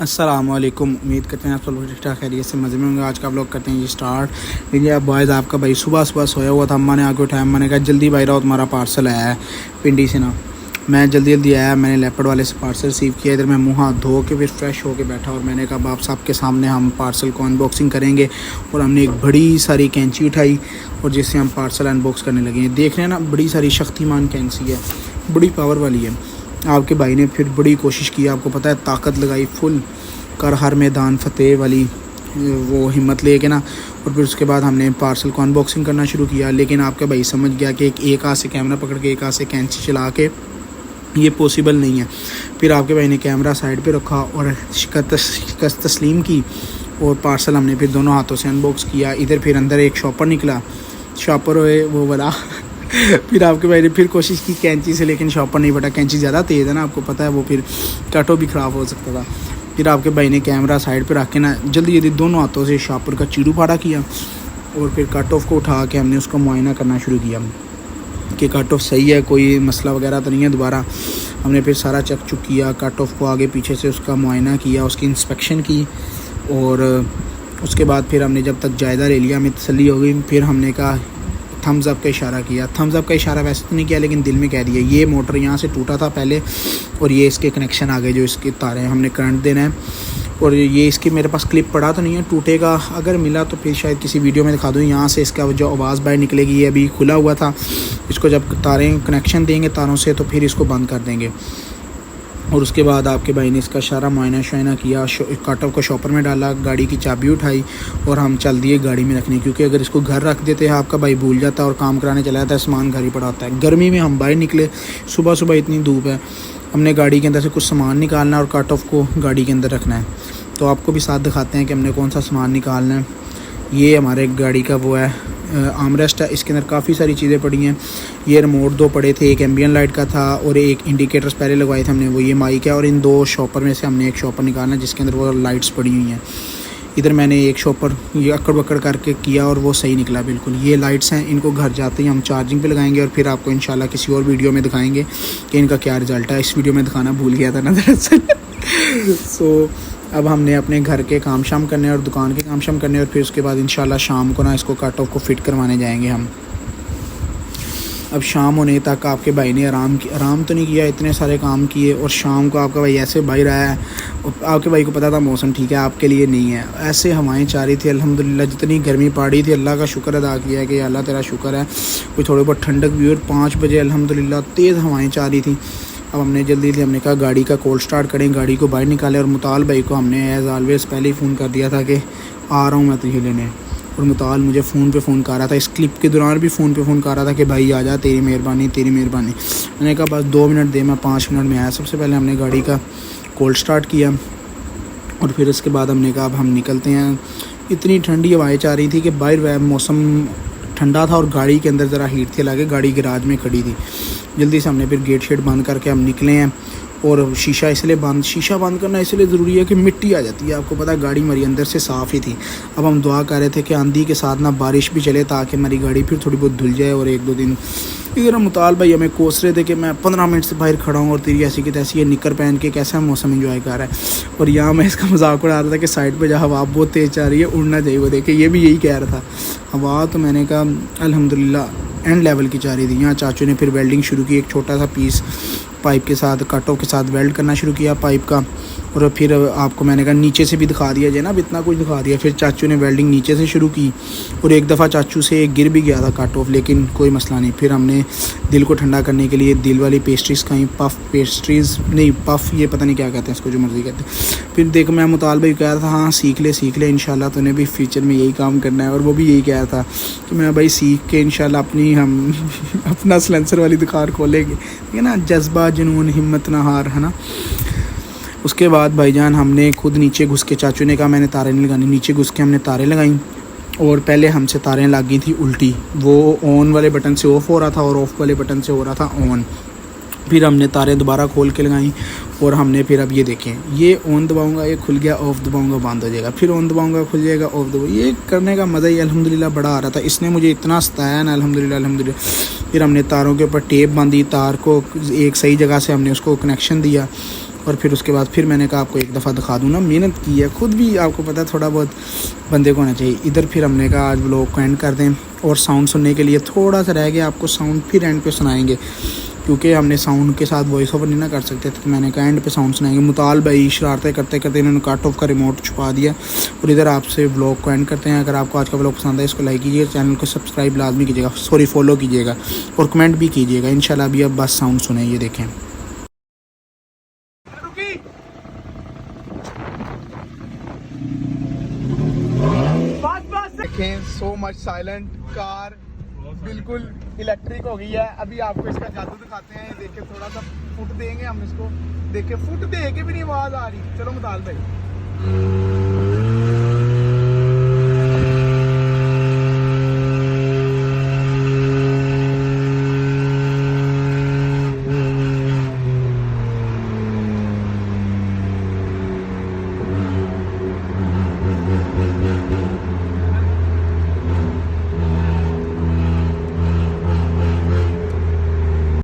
अस्सलामुअलैकुम। उम्मीद करते हैं आप सब लोग ठीक ठाक खैरियत से मज़े में होंगे। आज का आप लोग करते हैं ये स्टार्ट। इंडिया बॉयज़, आपका भाई सुबह सुबह सोया हुआ था। अम्मा ने आके उठाया, अम्मा ने कहा जल्दी भाई रहो, तुम्हारा पार्सल आया है पिंडी से ना। मैं जल्दी जल्दी आया, मैंने लेपर्ड वाले से पार्सल रिसीव किया। इधर मैं मुँह हाथ धो के फिर फ्रेश होके बैठा और मैंने कहा बाप साहब के सामने हम पार्सल को अनबॉक्सिंग करेंगे। और हमने एक बड़ी सारी कैंची उठाई और जिससे हम पार्सल अनबॉक्स करने लगे। देख रहे हैं ना, बड़ी सारी शक्तिमान कैंची है, बड़ी पावर वाली है। आपके भाई ने फिर बड़ी कोशिश की, आपको पता है, ताकत लगाई फुल कर हर मैदान फतेह वाली वो हिम्मत लेके ना। और फिर उसके बाद हमने पार्सल को अनबॉक्सिंग करना शुरू किया। लेकिन आपका भाई समझ गया कि एक हाथ से कैमरा पकड़ के एक हाथ से कैंची चला के ये पॉसिबल नहीं है। फिर आपके भाई ने कैमरा साइड पे रखा और शिकस्त तस्लीम की और पार्सल हमने फिर दोनों हाथों से अनबॉक्स किया। इधर फिर अंदर एक शॉपर निकला, शॉपर वो वाला फिर आपके भाई ने फिर कोशिश की कैंची से, लेकिन शॉपर नहीं बटा। कैंची ज़्यादा तेज़ है ना, आपको पता है, वो फिर कटो भी ख़राब हो सकता था। फिर आपके भाई ने कैमरा साइड पे रख के ना जल्दी जल्दी दोनों हाथों से शॉपर का चीरू फाड़ा किया और फिर कट ऑफ को उठा के हमने उसका मुआयना करना शुरू किया कि कट ऑफ सही है, कोई मसला वगैरह तो नहीं है। दोबारा हमने फिर सारा चेक चुक किया, कट ऑफ को आगे पीछे से उसका मुआयना किया, उसकी इंस्पेक्शन की। और उसके बाद फिर हमने जब तक जायज़ा ले लिया, हमें तसल्ली हो गई, फिर हमने कहा थम्स अप का इशारा किया। थम्स अप का इशारा वैसे तो नहीं किया, लेकिन दिल में कह दिया। ये मोटर यहाँ से टूटा था पहले और ये इसके कनेक्शन आ गए, जो इसके तारे हैं, हमने करंट देना है। और ये इसकी मेरे पास क्लिप पड़ा तो नहीं है, टूटेगा अगर मिला तो फिर शायद किसी वीडियो में दिखा दूँ। यहाँ से इसका जो आवाज़ बाहर निकलेगी, ये अभी खुला हुआ था, इसको जब तारें कनेक्शन देंगे तारों से तो फिर इसको बंद कर देंगे। और उसके बाद आपके भाई ने इसका सारा मुआयना शुआयना किया, कट ऑफ को शॉपर में डाला, गाड़ी की चाबी उठाई और हम चल दिए गाड़ी में रखने। क्योंकि अगर इसको घर रख देते हैं आपका भाई भूल जाता और काम कराने चला जाता है, सामान घर ही पड़ा होता है। गर्मी में हम बाहर निकले, सुबह सुबह इतनी धूप है, हमने गाड़ी के अंदर से कुछ सामान निकालना और कट ऑफ को गाड़ी के अंदर रखना है। तो आपको भी साथ दिखाते हैं कि हमने कौन सा सामान निकालना है। ये हमारे गाड़ी का वो है आर्मरेस्ट है, इसके अंदर काफ़ी सारी चीज़ें पड़ी हैं। ये रिमोट दो पड़े थे, एक एम्बियन लाइट का था और एक इंडिकेटर्स पहले लगवाए थे हमने, वो ये माइक है। और इन दो शॉपर में से हमने एक शॉपर निकालना जिसके अंदर वो लाइट्स पड़ी हुई हैं। इधर मैंने एक शॉपर ये अकड़ बकड़ करके किया और वो सही निकला बिल्कुल। ये लाइट्स हैं, इनको घर जाते ही हम चार्जिंग पे लगाएंगे और फिर आपको इंशाल्लाह किसी और वीडियो में दिखाएंगे कि इनका क्या रिज़ल्ट है। इस वीडियो में दिखाना भूल गया था ना दरअसल। सो अब हमने अपने घर के काम शाम करने और दुकान के काम शाम करने और फिर उसके बाद इंशाल्लाह शाम को ना इसको कट ऑफ को फिट करवाने जाएंगे हम। अब शाम होने तक आपके भाई ने आराम तो नहीं किया, इतने सारे काम किए। और शाम को आपका भाई ऐसे बाहर आया है, आपके भाई को पता था मौसम ठीक है, आपके लिए नहीं है। ऐसे हवाएं चाह रही थी, अल्हम्दुलिल्लाह जितनी गर्मी पड़ रही थी अल्लाह का शुक्र अदा किया कि अल्लाह तेरा शुक्र है कोई थोड़ी बहुत ठंडक भी। और 5 बजे अल्हम्दुलिल्लाह तेज़ हवाएँ चाह रही थी। अब हमने जल्दी हमने कहा गाड़ी का कोल्ड स्टार्ट करें, गाड़ी को बाहर निकालें। और मुताल भाई को हमने एज़ ऑलवेज़ पहले ही फ़ोन कर दिया था कि आ रहा हूँ मैं तुझे लेने। और मुताल मुझे फ़ोन पे फ़ोन कर रहा था, इस क्लिप के दौरान भी फ़ोन पे फ़ोन कर रहा था कि भाई आ जा, तेरी मेहरबानी तेरी मेहरबानी। मैंने कहा बस 2 मिनट दे, मैं 5 मिनट में आया। सबसे पहले हमने गाड़ी का कोल्ड स्टार्ट किया और फिर उसके बाद हमने कहा अब हम निकलते हैं। इतनी ठंडी हवाएँ चाह रही थी कि बाहर मौसम ठंडा था और गाड़ी के अंदर ज़रा हीट थी, लगे गाड़ी गैराज में खड़ी थी। जल्दी से हमने फिर गेट शेट बंद करके हम निकले हैं। और शीशा बंद करना इसलिए ज़रूरी है कि मिट्टी आ जाती है, आपको पता है गाड़ी हमारी अंदर से साफ़ ही थी। अब हम दुआ कर रहे थे कि आंधी के साथ ना बारिश भी चले ताकि हमारी गाड़ी फिर थोड़ी बहुत धुल जाए और 1-2 दिन। इधर मुताल भाई हमें कोस रहे थे कि मैं 15 मिनट से बाहर खड़ा हूँ और तेरी ऐसी की तैसी ये निकर पहन के कैसा मौसम एंजॉय कर रहा है। और यहाँ मैं इसका मजाक उड़ा रहा था कि साइड पर जहाँ हवा बहुत तेज़ जा रही है, उड़ना चाहिए। वो देखे ये भी यही कह रहा था हवा, तो मैंने कहा अल्हम्दुलिल्लाह एंड लेवल की जा रही थी। यहाँ चाचू ने फिर वेल्डिंग शुरू की, एक छोटा सा पीस पाइप के साथ कट ऑफ के साथ वेल्ड करना शुरू किया पाइप का। और फिर आपको मैंने कहा नीचे से भी दिखा दिया जाए ना, अब इतना कुछ दिखा दिया। फिर चाचू ने वेल्डिंग नीचे से शुरू की और एक दफ़ा चाचू से गिर भी गया था कट ऑफ, लेकिन कोई मसला नहीं। फिर हमने दिल को ठंडा करने के लिए दिल वाली पेस्ट्रीज़ खाई, पफ़ ये पता नहीं क्या कहते हैं इसको, जो मर्ज़ी कहते हैं। फिर देखो मैं मुताल भाई कह रहा था हाँ सीख ले इंशाल्लाह तूने भी फ्यूचर में यही काम करना है। और वो भी यही कह रहा था कि मैं भाई सीख के इंशाल्लाह हम अपना सलेंसर वाली दुकान खोलेंगे, ठीक है ना। जज्बा जुनून हिम्मत ना हार, है ना। उसके बाद भाईजान हमने खुद नीचे घुस के, चाचू ने कहा मैंने तारें नहीं लगानी, नीचे घुस के हमने तारें लगाई। और पहले हमसे तारें लग गई थी उल्टी, वो ऑन वाले बटन से ऑफ़ हो रहा था और ऑफ़ वाले बटन से हो रहा था ऑन। फिर हमने तारें दोबारा खोल के लगाई और हमने फिर अब ये देखें, ये ऑन दबाऊंगा ये खुल गया, ऑफ़ दबाऊंगा बंद हो जाएगा, फिर ऑन दबाऊंगा खुल जाएगा, ऑफ़ दबाऊंगा। ये करने का मज़ा ही अल्हम्दुलिल्लाह बड़ा आ रहा था। इसने मुझे इतना सताया ना अल्हम्दुलिल्लाह। फिर हमने तारों के ऊपर टेप बांधी, तार को एक सही जगह से हमने उसको कनेक्शन दिया और फिर उसके बाद फिर मैंने कहा आपको एक दफ़ा दिखा दूँ ना, मेहनत की है खुद भी, आपको पता है थोड़ा बहुत बंदे को होना चाहिए। इधर फिर हमने कहा आज व्लॉग को एंड कर दें, और साउंड सुनने के लिए थोड़ा सा रह गया, आपको साउंड फिर एंड पे सुनाएंगे, क्योंकि हमने साउंड के साथ वॉइस ओवर नहीं ना कर सकते थे, तो मैंने कहा एंड पे साउंड सुनाएंगे। मुताल भाई शरारतें करते करते इन्होंने कट ऑफ का रिमोट छुपा दिया, और इधर आपसे व्लॉग को एंड करते हैं। अगर आपको आज का व्लॉग पसंद है इसको लाइक कीजिए, चैनल को सब्सक्राइब लाजमी कीजिएगा, सॉरी फॉलो कीजिएगा, और कमेंट भी कीजिएगा इंशाल्लाह। अभी अब बस साउंड सुने, ये देखें। देखें सो मच साइलेंट, कार बिल्कुल इलेक्ट्रिक हो गई है। अभी आपको इसका जादू दिखाते हैं, देखे थोड़ा सा फुट देंगे हम इसको, देखे फुट दे के भी नहीं आवाज़ आ रही। चलो मुताल भाई